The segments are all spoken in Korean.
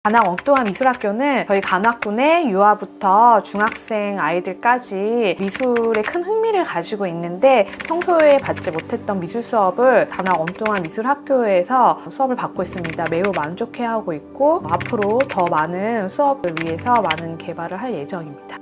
관악 엉뚱한 미술학교는 저희 관악군의 유아부터 중학생 아이들까지 미술에 큰 흥미를 가지고 있는데 평소에 받지 못했던 미술 수업을 관악 엉뚱한 미술학교에서 수업을 받고 있습니다. 매우 만족해하고 있고 앞으로 더 많은 수업을 위해서 많은 개발을 할 예정입니다.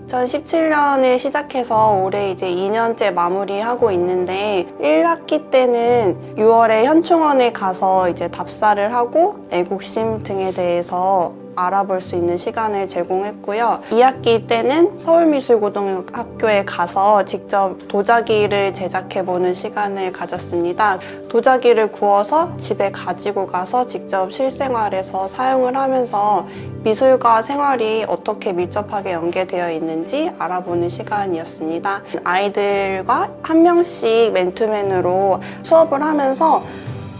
2017년에 시작해서 올해 이제 2년째 마무리하고 있는데 1학기 때는 6월에 현충원에 가서 이제 답사를 하고 애국심 등에 대해서 알아볼 수 있는 시간을 제공했고요. 2학기 때는 서울미술고등학교에 가서 직접 도자기를 제작해보는 시간을 가졌습니다. 도자기를 구워서 집에 가지고 가서 직접 실생활에서 사용을 하면서 미술과 생활이 어떻게 밀접하게 연계되어 있는지 알아보는 시간이었습니다. 아이들과 한 명씩 맨투맨으로 수업을 하면서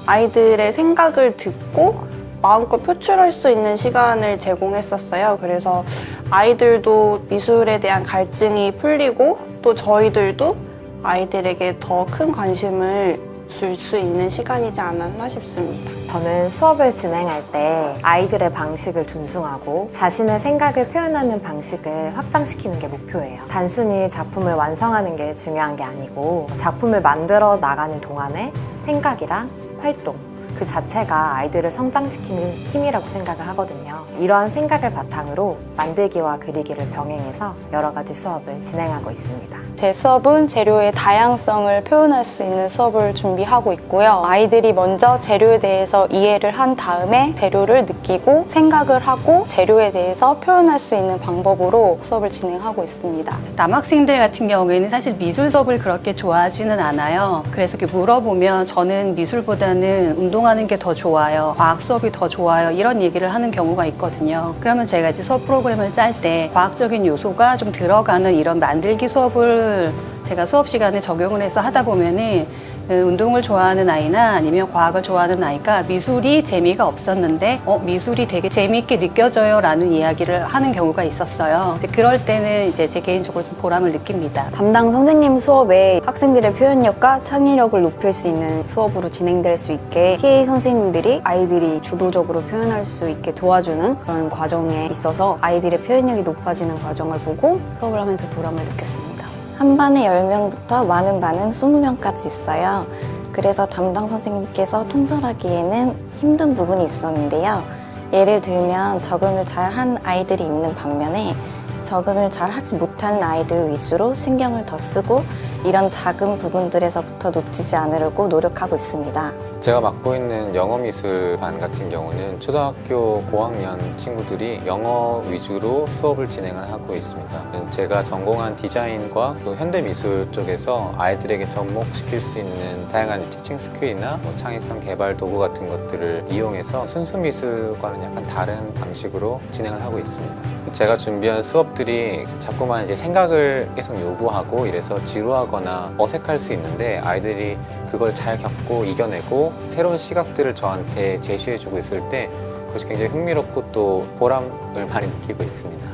아이들의 생각을 듣고 마음껏 표출할 수 있는 시간을 제공했었어요. 그래서 아이들도 미술에 대한 갈증이 풀리고 또 저희들도 아이들에게 더 큰 관심을 줄 수 있는 시간이지 않았나 싶습니다. 저는 수업을 진행할 때 아이들의 방식을 존중하고 자신의 생각을 표현하는 방식을 확장시키는 게 목표예요. 단순히 작품을 완성하는 게 중요한 게 아니고 작품을 만들어 나가는 동안에 생각이랑 활동 그 자체가 아이들을 성장시키는 힘이라고 생각을 하거든요. 이러한 생각을 바탕으로 만들기와 그리기를 병행해서 여러 가지 수업을 진행하고 있습니다. 제 수업은 재료의 다양성을 표현할 수 있는 수업을 준비하고 있고요. 아이들이 먼저 재료에 대해서 이해를 한 다음에 재료를 느끼고 생각을 하고 재료에 대해서 표현할 수 있는 방법으로 수업을 진행하고 있습니다. 남학생들 같은 경우에는 사실 미술 수업을 그렇게 좋아하지는 않아요. 그래서 이렇게 물어보면 저는 미술보다는 운동하는 게 더 좋아요. 과학 수업이 더 좋아요. 이런 얘기를 하는 경우가 있거든요. 그러면 제가 이제 수업 프로그램을 짤 때 과학적인 요소가 좀 들어가는 이런 만들기 수업을 제가 수업 시간에 적용을 해서 하다 보면은 운동을 좋아하는 아이나 아니면 과학을 좋아하는 아이가 미술이 재미가 없었는데 미술이 되게 재미있게 느껴져요 라는 이야기를 하는 경우가 있었어요. 이제 그럴 때는 이제 제 개인적으로 좀 보람을 느낍니다. 담당 선생님 수업에 학생들의 표현력과 창의력을 높일 수 있는 수업으로 진행될 수 있게 TA 선생님들이 아이들이 주도적으로 표현할 수 있게 도와주는 그런 과정에 있어서 아이들의 표현력이 높아지는 과정을 보고 수업을 하면서 보람을 느꼈습니다. 한 반에 10명부터 많은 반은 20명까지 있어요. 그래서 담당 선생님께서 통솔하기에는 힘든 부분이 있었는데요. 예를 들면 적응을 잘한 아이들이 있는 반면에 적응을 잘 하지 못하는 아이들 위주로 신경을 더 쓰고 이런 작은 부분들에서부터 놓치지 않으려고 노력하고 있습니다. 제가 맡고 있는 영어미술반 같은 경우는 초등학교 고학년 친구들이 영어 위주로 수업을 진행을 하고 있습니다. 제가 전공한 디자인과 또 현대미술 쪽에서 아이들에게 접목시킬 수 있는 다양한 티칭 스킬이나 창의성 개발 도구 같은 것들을 이용해서 순수 미술과는 약간 다른 방식으로 진행을 하고 있습니다. 제가 준비한 수업들이 자꾸만 이제 생각을 계속 요구하고 이래서 지루하거나 어색할 수 있는데 아이들이 그걸 잘 겪고 이겨내고 새로운 시각들을 저한테 제시해주고 있을 때 그것이 굉장히 흥미롭고 또 보람을 많이 느끼고 있습니다.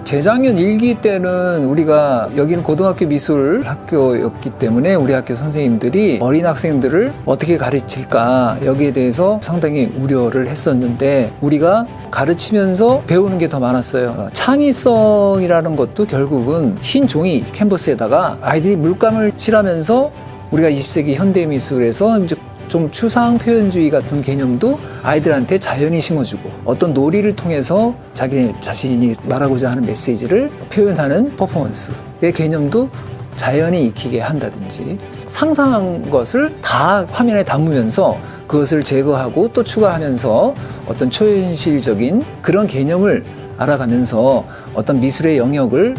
재작년 1기 때는 우리가 여기는 고등학교 미술 학교였기 때문에 우리 학교 선생님들이 어린 학생들을 어떻게 가르칠까 여기에 대해서 상당히 우려를 했었는데 우리가 가르치면서 배우는 게 더 많았어요. 창의성이라는 것도 결국은 흰 종이 캔버스에다가 아이들이 물감을 칠하면서 우리가 20세기 현대미술에서 이제 좀 추상 표현주의 같은 개념도 아이들한테 자연히 심어주고 어떤 놀이를 통해서 자기 자신이 말하고자 하는 메시지를 표현하는 퍼포먼스의 개념도 자연히 익히게 한다든지 상상한 것을 다 화면에 담으면서 그것을 제거하고 또 추가하면서 어떤 초현실적인 그런 개념을 알아가면서 어떤 미술의 영역을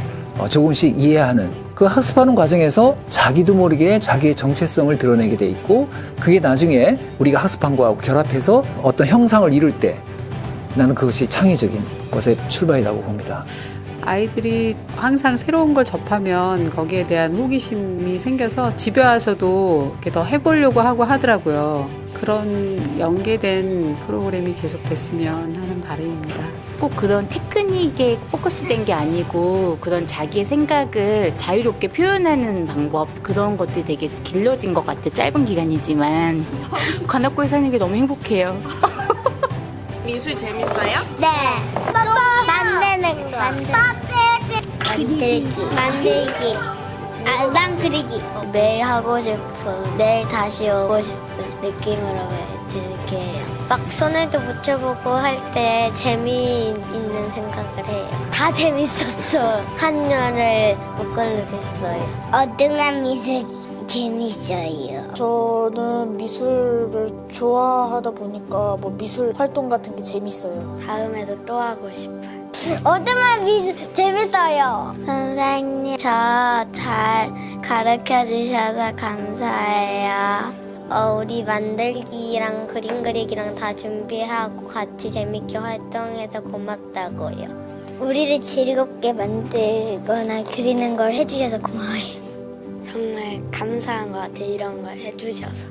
조금씩 이해하는 그 학습하는 과정에서 자기도 모르게 자기의 정체성을 드러내게 돼 있고 그게 나중에 우리가 학습한 거하고 결합해서 어떤 형상을 이룰 때 나는 그것이 창의적인 것의 출발이라고 봅니다. 아이들이 항상 새로운 걸 접하면 거기에 대한 호기심이 생겨서 집에 와서도 이렇게 더 해보려고 하고 하더라고요. 그런 연계된 프로그램이 계속됐으면 하는 바람입니다. 꼭 그런 테크닉에 포커스된 게 아니고 그런 자기의 생각을 자유롭게 표현하는 방법 그런 것들이 되게 길러진 것 같아요. 짧은 기간이지만 관악구에 사는 게 너무 행복해요. 미술 재밌어요? 네. 만드는 거. 만들기. 난 그리기. 매일 하고 싶은, 내일 다시 오고 싶은 느낌으로 재밌게 해요. 막 손에도 묻혀보고 할 때 재미있는 생각을 해요. 다 재밌었어. 한여를 못 고르겠어요. 어등한 미술 재밌어요. 저는 미술을 좋아하다 보니까 뭐 미술 활동 같은 게 재밌어요. 다음에도 또 하고 싶어요. 어둠한 미술 재밌어요. 선생님, 저 잘 가르쳐 주셔서 감사해요. 우리 만들기랑 그림 그리기랑 다 준비하고 같이 재밌게 활동해서 고맙다고요. 우리를 즐겁게 만들거나 그리는 걸 해주셔서 고마워요. 정말 감사한 것 같아요. 이런 걸 해주셔서.